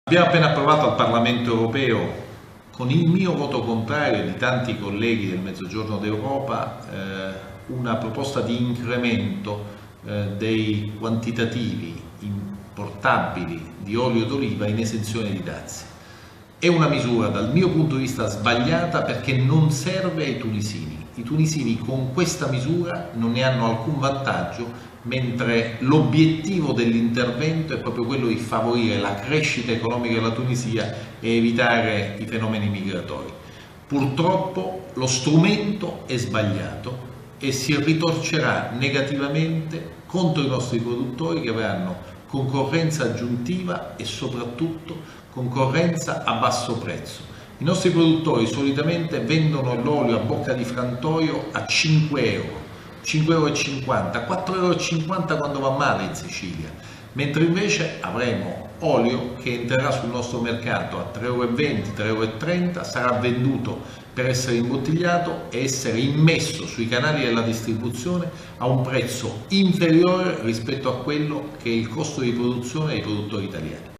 Abbiamo appena approvato al Parlamento europeo, con il mio voto contrario e di tanti colleghi del Mezzogiorno d'Europa, una proposta di incremento dei quantitativi importabili di olio d'oliva in esenzione di dazi. È una misura dal mio punto di vista sbagliata perché non serve ai tunisini. I tunisini con questa misura non ne hanno alcun vantaggio, mentre l'obiettivo dell'intervento è proprio quello di favorire la crescita economica della Tunisia e evitare i fenomeni migratori. Purtroppo lo strumento è sbagliato e si ritorcerà negativamente contro i nostri produttori, che avranno concorrenza aggiuntiva e soprattutto concorrenza a basso prezzo. I nostri produttori solitamente vendono l'olio a bocca di frantoio a 5 euro, 5,50 euro, 4,50 euro quando va male in Sicilia, mentre invece avremo olio che entrerà sul nostro mercato a 3,20 euro, 3,30 euro, sarà venduto per essere imbottigliato e essere immesso sui canali della distribuzione a un prezzo inferiore rispetto a quello che è il costo di produzione dei produttori italiani.